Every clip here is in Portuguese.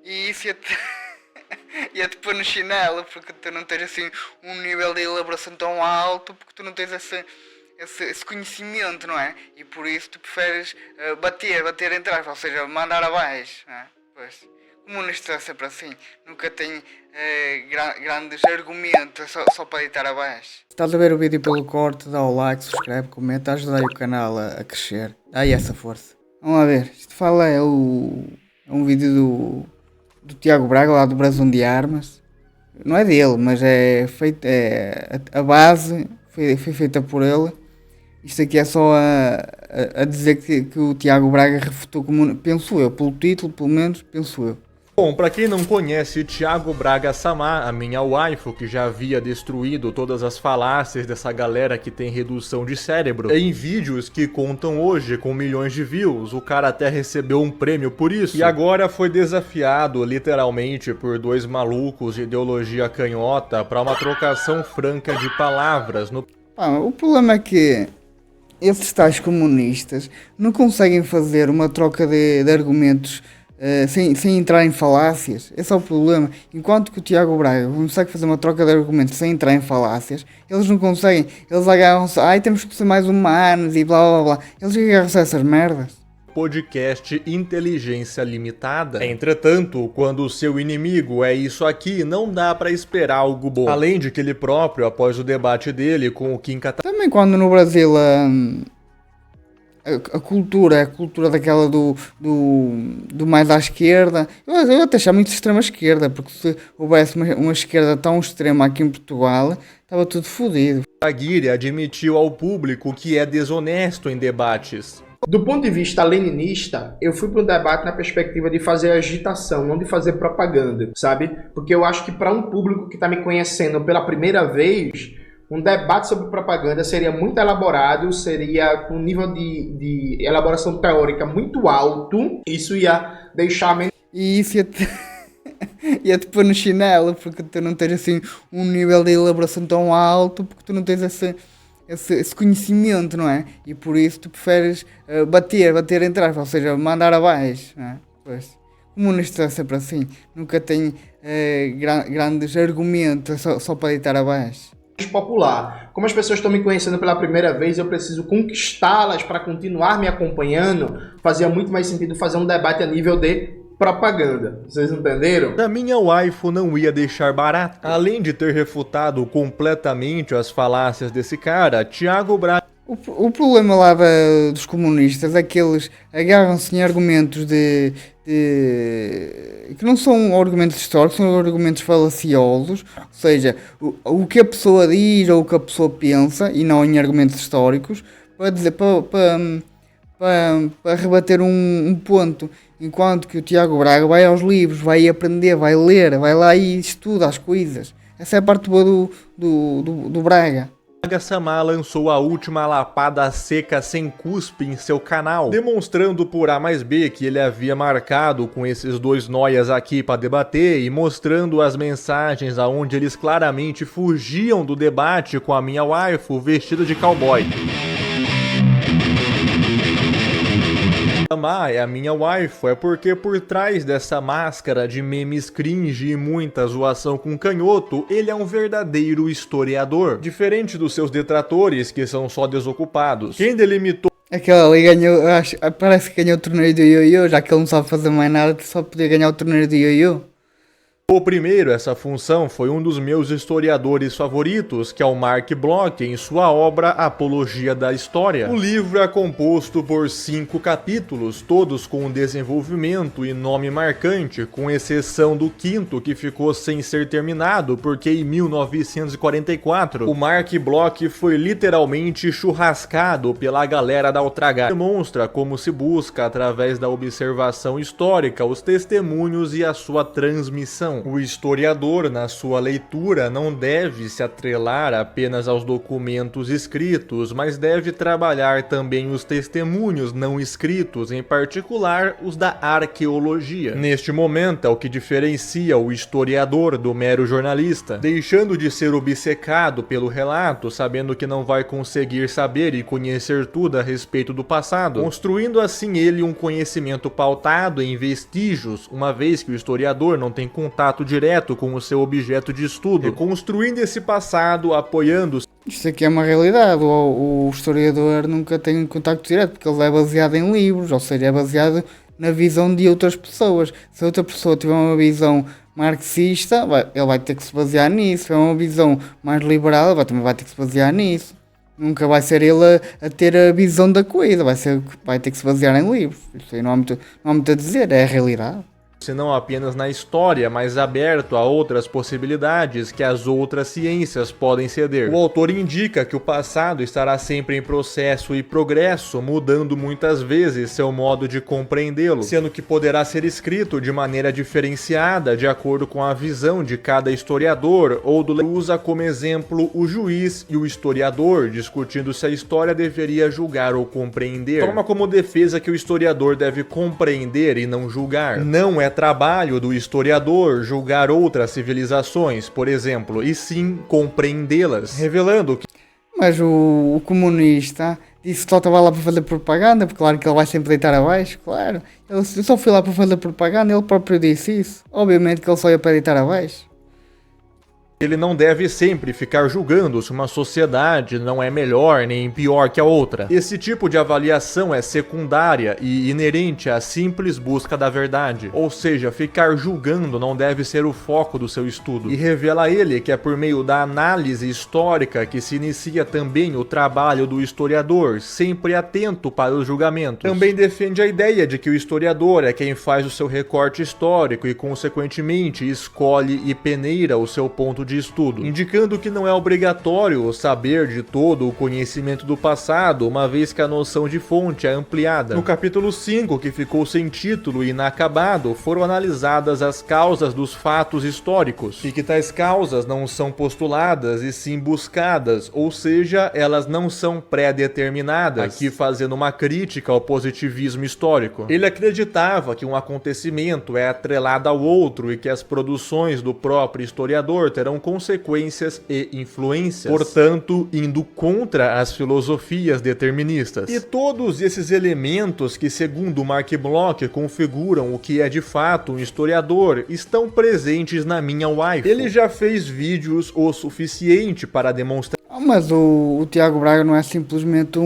E isso ia-te ia-te pôr no chinelo, porque tu não tens assim um nível de elaboração tão alto, porque tu não tens esse conhecimento, não é? E por isso tu preferes bater entre aspas, ou seja, mandar abaixo, não é? Pois, o comunista é sempre assim, nunca tem grandes argumentos só para deitar abaixo. Se estás a ver o vídeo pelo corte, dá o like, subscreve, comenta, ajuda aí o canal a crescer, dá aí essa força. Vamos lá ver, isto fala é um vídeo do Tiago Braga, lá do Brasão de Armas. Não é dele, mas é feito, a base foi feita por ele. Isto aqui é só a dizer que o Tiago Braga refutou, como penso eu, pelo título, pelo menos, penso eu. Bom, pra quem não conhece, Thiago Braga Samar, a minha waifu, que já havia destruído todas as falácias dessa galera que tem redução de cérebro, em vídeos que contam hoje com milhões de views, o cara até recebeu um prêmio por isso, e agora foi desafiado, literalmente, por dois malucos de ideologia canhota pra uma trocação franca de palavras no... O problema é que esses tais comunistas não conseguem fazer uma troca de argumentos sem entrar em falácias. Esse é o problema. Enquanto que o Tiago Braga consegue fazer uma troca de argumentos sem entrar em falácias, eles não conseguem. Eles agarram-se, temos que ser mais humanos e blá blá blá. Eles agarram-se a essas merdas. Podcast Inteligência Limitada. Entretanto, quando o seu inimigo é isso aqui, não dá pra esperar algo bom. Além de que ele próprio, após o debate dele com o Kim Kataguiri... Também quando no Brasil a cultura daquela do mais à esquerda, eu até chamo muito de extrema esquerda, porque se houvesse uma esquerda tão extrema aqui em Portugal, estava tudo fodido. Kataguiri admitiu ao público que é desonesto em debates. Do ponto de vista leninista, eu fui para o debate na perspectiva de fazer agitação, não de fazer propaganda, sabe? Porque eu acho que para um público que está me conhecendo pela primeira vez, um debate sobre propaganda seria muito elaborado, seria com um nível de elaboração teórica muito alto, isso ia deixar... E isso ia-te pôr no chinelo, porque tu não tens assim um nível de elaboração tão alto, porque tu não tens esse conhecimento, não é? E por isso tu preferes bater entre aspas, ou seja, mandar abaixo, não é? Pois, o comunista é sempre assim, nunca tem grandes argumentos só para deitar abaixo. Popular. Como as pessoas estão me conhecendo pela primeira vez, eu preciso conquistá-las para continuar me acompanhando. Fazia muito mais sentido fazer um debate a nível de propaganda. Vocês entenderam? A minha waifu não ia deixar barato. Além de ter refutado completamente as falácias desse cara, Thiago Braga... O problema lá dos comunistas é que eles agarram-se em argumentos que não são argumentos históricos, são argumentos falaciosos, ou seja, o que a pessoa diz ou o que a pessoa pensa, e não em argumentos históricos, para dizer, para rebater um ponto. Enquanto que o Tiago Braga vai aos livros, vai aprender, vai ler, vai lá e estuda as coisas. Essa é a parte boa do Braga. Braga Samar lançou a última lapada seca sem cuspe em seu canal, demonstrando por A mais B que ele havia marcado com esses dois noias aqui para debater e mostrando as mensagens aonde eles claramente fugiam do debate com a minha waifu vestida de cowboy. Samar é a minha waifu, é porque por trás dessa máscara de memes cringe e muita zoação com canhoto, ele é um verdadeiro historiador. Diferente dos seus detratores, que são só desocupados. Quem delimitou... Aquela ali ganhou, parece que ganhou o torneio do ioiô, já que ele não sabe fazer mais nada, só podia ganhar o torneio do ioiô. O primeiro essa função foi um dos meus historiadores favoritos, que é o Mark Bloch, em sua obra Apologia da História. O livro é composto por 5 capítulos, todos com um desenvolvimento e nome marcante, com exceção do 5º, que ficou sem ser terminado, porque em 1944, o Mark Bloch foi literalmente churrascado pela galera da Altragar. Demonstra como se busca, através da observação histórica, os testemunhos e a sua transmissão. informação. O historiador, na sua leitura, não deve se atrelar apenas aos documentos escritos, mas deve trabalhar também os testemunhos não escritos, em particular os da arqueologia. Neste momento é o que diferencia o historiador do mero jornalista, deixando de ser obcecado pelo relato, sabendo que não vai conseguir saber e conhecer tudo a respeito do passado, construindo assim ele um conhecimento pautado em vestígios, uma vez que o historiador não tem contato direto com o seu objeto de estudo, reconstruindo esse passado, apoiando-se. Isto aqui é uma realidade, o historiador nunca tem contacto direto, porque ele é baseado em livros, ou seja, é baseado na visão de outras pessoas. Se outra pessoa tiver uma visão marxista, ele vai ter que se basear nisso. Se tiver uma visão mais liberal, ele também vai ter que se basear nisso. Nunca vai ser ele a ter a visão da coisa, vai ter que se basear em livros. Isso aí não há muito a dizer, é a realidade. Não apenas na história, mas aberto a outras possibilidades que as outras ciências podem ceder. O autor indica que o passado estará sempre em processo e progresso, mudando muitas vezes seu modo de compreendê-lo, sendo que poderá ser escrito de maneira diferenciada de acordo com a visão de cada historiador, ou usa como exemplo o juiz e o historiador, discutindo se a história deveria julgar ou compreender. Toma como defesa que o historiador deve compreender e não julgar. Não é trabalho do historiador julgar outras civilizações, por exemplo, e sim compreendê-las, revelando que... Mas o comunista disse que só estava lá para fazer propaganda, porque claro que ele vai sempre deitar abaixo, claro. Eu só fui lá para fazer propaganda, ele próprio disse isso. Obviamente que ele só ia para deitar abaixo. Ele não deve sempre ficar julgando se uma sociedade não é melhor nem pior que a outra. Esse tipo de avaliação é secundária e inerente à simples busca da verdade. Ou seja, ficar julgando não deve ser o foco do seu estudo. E revela ele que é por meio da análise histórica que se inicia também o trabalho do historiador, sempre atento para os julgamentos. Também defende a ideia de que o historiador é quem faz o seu recorte histórico e, consequentemente, escolhe e peneira o seu ponto de estudo, indicando que não é obrigatório saber de todo o conhecimento do passado, uma vez que a noção de fonte é ampliada. No capítulo 5, que ficou sem título e inacabado, foram analisadas as causas dos fatos históricos, e que tais causas não são postuladas e sim buscadas, ou seja, elas não são pré-determinadas, aqui fazendo uma crítica ao positivismo histórico. Ele acreditava que um acontecimento é atrelado ao outro e que as produções do próprio historiador terão consequências e influências, portanto, indo contra as filosofias deterministas. E todos esses elementos que, segundo Mark Bloch, configuram o que é de fato um historiador, estão presentes na minha waifu. Ele já fez vídeos o suficiente para demonstrar... Mas o Tiago Braga não é simplesmente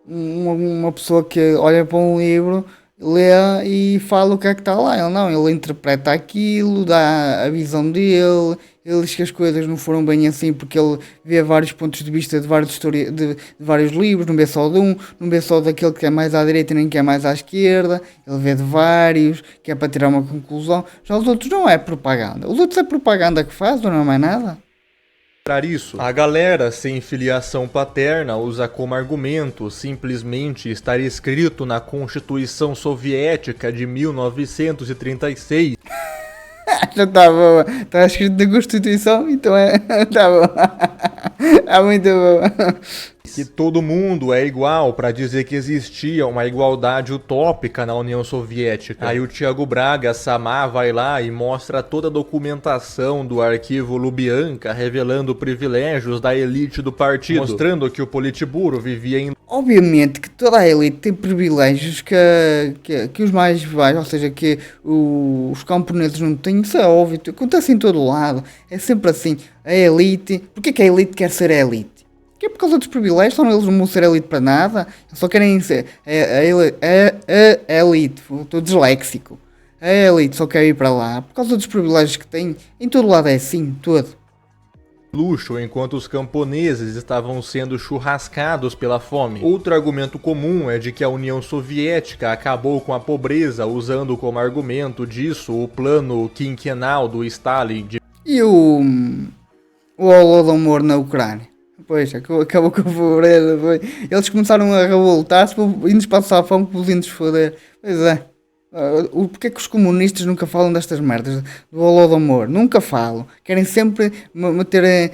uma pessoa que olha para um livro, lê e fala o que é que está lá. Ele interpreta aquilo, dá a visão dele. Ele diz que as coisas não foram bem assim porque ele vê vários pontos de vista de vários livros, não vê só de um, não vê só daquele que é mais à direita nem que é mais à esquerda, ele vê de vários, que é para tirar uma conclusão. Já os outros não é propaganda. Os outros é propaganda que faz, não é mais nada. Isso. A galera sem filiação paterna usa como argumento simplesmente estar escrito na Constituição Soviética de 1936. Já está boa. Está escrito na Constituição, então está boa. É muito boa. Que todo mundo é igual para dizer que existia uma igualdade utópica na União Soviética. Aí o Thiago Braga Samá vai lá e mostra toda a documentação do arquivo Lubyanka, revelando privilégios da elite do partido, mostrando que o Politburo vivia em... Obviamente que toda a elite tem privilégios que os mais baixos, ou seja, que os camponeses não têm. Isso é óbvio, acontece em todo lado, é sempre assim. A elite, porque é que a elite quer ser a elite? Que é por causa dos privilégios, senão eles não vão ser elite para nada, só querem ser a elite, estou disléxico. A elite só quer ir para lá, por causa dos privilégios que tem, em todo lado é assim, todo. Luxo, enquanto os camponeses estavam sendo churrascados pela fome. Outro argumento comum é de que a União Soviética acabou com a pobreza, usando como argumento disso o plano quinquenal do Stalin. E o Holodomor na Ucrânia? Pois, acabou com a pobreza, foi. Eles começaram a revoltar-se, indo passar fome, para os índios foder. Pois é, Porque é que os comunistas nunca falam destas merdas do Holodomor? Nunca falam. Querem sempre meter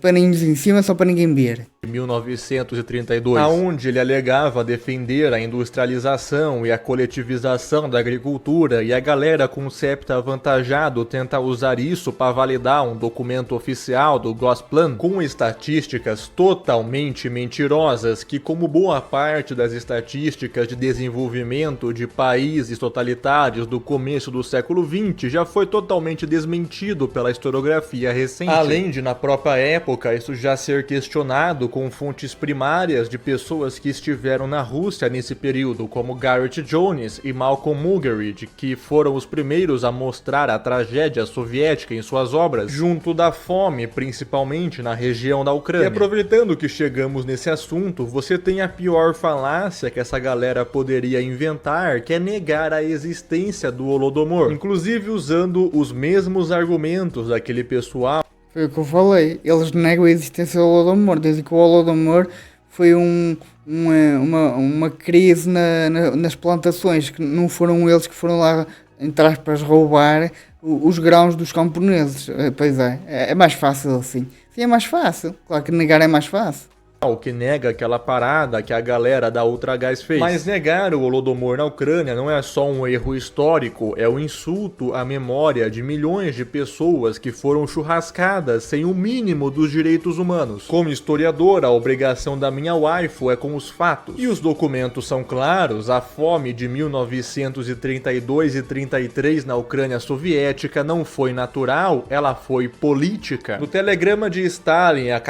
paninhos em cima só para ninguém ver. 1932, aonde ele alegava defender a industrialização e a coletivização da agricultura, e a galera com septo avantajado tenta usar isso para validar um documento oficial do Gosplan com estatísticas totalmente mentirosas que, como boa parte das estatísticas de desenvolvimento de países totalitários do começo do século XX, já foi totalmente desmentido pela historiografia recente. Além de, na própria época, isso já ser questionado com fontes primárias de pessoas que estiveram na Rússia nesse período, como Garrett Jones e Malcolm Muggeridge, que foram os primeiros a mostrar a tragédia soviética em suas obras, junto da fome, principalmente na região da Ucrânia. E aproveitando que chegamos nesse assunto, você tem a pior falácia que essa galera poderia inventar, que é negar a existência do Holodomor, inclusive usando os mesmos argumentos daquele pessoal. Foi o que eu falei. Eles negam a existência do Holodomor. Dizem que o Holodomor foi uma crise nas plantações, que não foram eles que foram lá, entre aspas, roubar os grãos dos camponeses. Pois é mais fácil assim. Sim, é mais fácil. Claro que negar é mais fácil. Que nega aquela parada que a galera da Ultragás fez. Mas negar o Holodomor na Ucrânia não é só um erro histórico, é um insulto à memória de milhões de pessoas que foram churrascadas sem o mínimo dos direitos humanos. Como historiador, a obrigação da minha waifu é com os fatos. E os documentos são claros, a fome de 1932 e 33 na Ucrânia soviética não foi natural, ela foi política. No telegrama de Stalin, a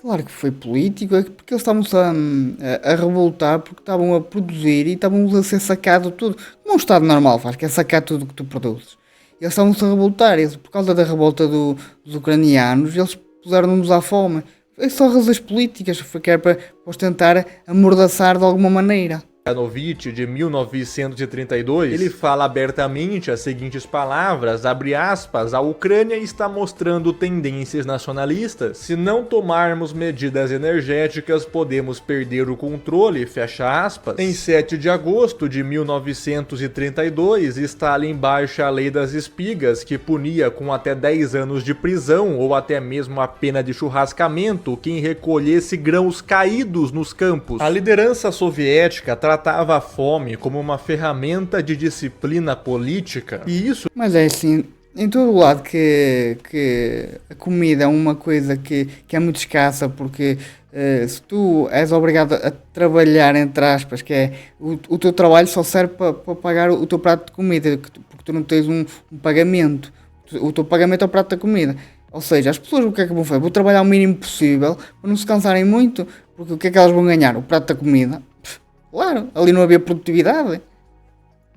Claro que foi político, é porque eles estavam-se a revoltar, porque estavam a produzir e estavam a ser sacado tudo. Como um Estado normal faz, que é sacar tudo que tu produzes. Eles estavam-se a revoltar, por causa da revolta dos ucranianos, eles puseram-nos à fome. É só razões políticas, que era para os tentar amordaçar de alguma maneira. Novitch, de 1932, ele fala abertamente as seguintes palavras, abre aspas, a Ucrânia está mostrando tendências nacionalistas. Se não tomarmos medidas energéticas, podemos perder o controle, fecha aspas. Em 7 de agosto de 1932, Stalin baixa a Lei das Espigas, que punia com até 10 anos de prisão ou até mesmo a pena de churrascamento quem recolhesse grãos caídos nos campos. A liderança soviética tratava a fome como uma ferramenta de disciplina política, e isso... Mas é assim, em todo lado que a comida é uma coisa que é muito escassa, porque se tu és obrigado a trabalhar, entre aspas, que é o teu trabalho só serve para pagar o teu prato de comida, porque tu não tens um pagamento, o teu pagamento é o prato da comida. Ou seja, as pessoas o que é que vão fazer? Vão trabalhar o mínimo possível para não se cansarem muito, porque o que é que elas vão ganhar? O prato da comida. Claro, ali não havia produtividade.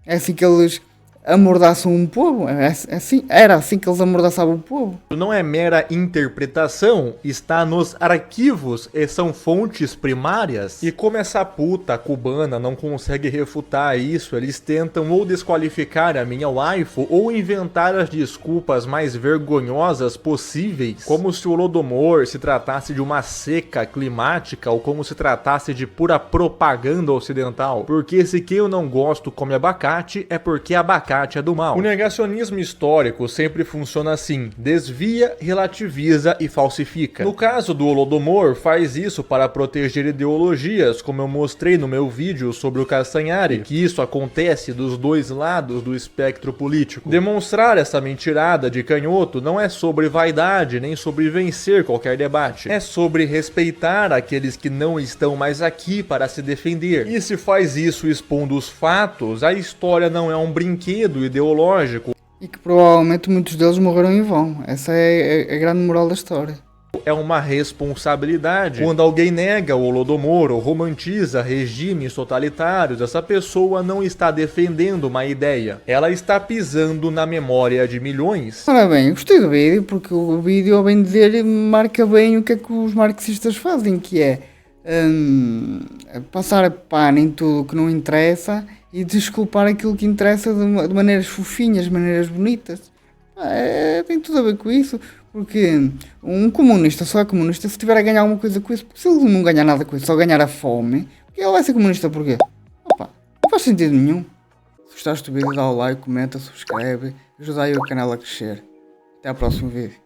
É assim que eles amordaçam um povo. Era assim que eles amordaçavam o povo. Não é mera interpretação, está nos arquivos e são fontes primárias. E como essa puta cubana não consegue refutar isso, eles tentam ou desqualificar a minha waifu ou inventar as desculpas mais vergonhosas possíveis, como se o Holodomor se tratasse de uma seca climática ou como se tratasse de pura propaganda ocidental. Porque se quem eu não gosto come abacate, é porque abacate é do mal. O negacionismo histórico sempre funciona assim, desvia, relativiza e falsifica. No caso do Holodomor, faz isso para proteger ideologias, como eu mostrei no meu vídeo sobre o Castanhari, que isso acontece dos dois lados do espectro político. Demonstrar essa mentirada de canhoto não é sobre vaidade, nem sobre vencer qualquer debate. É sobre respeitar aqueles que não estão mais aqui para se defender. E se faz isso expondo os fatos, a história não é um brinquedo ideológico. E que provavelmente muitos deles morreram em vão. Essa é a grande moral da história. É uma responsabilidade. Quando alguém nega o Holodomor ou romantiza regimes totalitários, essa pessoa não está defendendo uma ideia. Ela está pisando na memória de milhões. Ora bem, gostei do vídeo, porque o vídeo, ao bem dizer, marca bem o que é que os marxistas fazem, que é passar a pano em tudo o que não interessa e desculpar aquilo que interessa de maneiras fofinhas, de maneiras bonitas. Tem tudo a ver com isso, porque um comunista só é comunista se tiver a ganhar alguma coisa com isso, porque se ele não ganhar nada com isso, só ganhar a fome, ele vai ser comunista porquê? Opa, não faz sentido nenhum. Se gostaste do vídeo, dá o like, comenta, subscreve, ajuda aí o canal a crescer. Até ao próximo vídeo.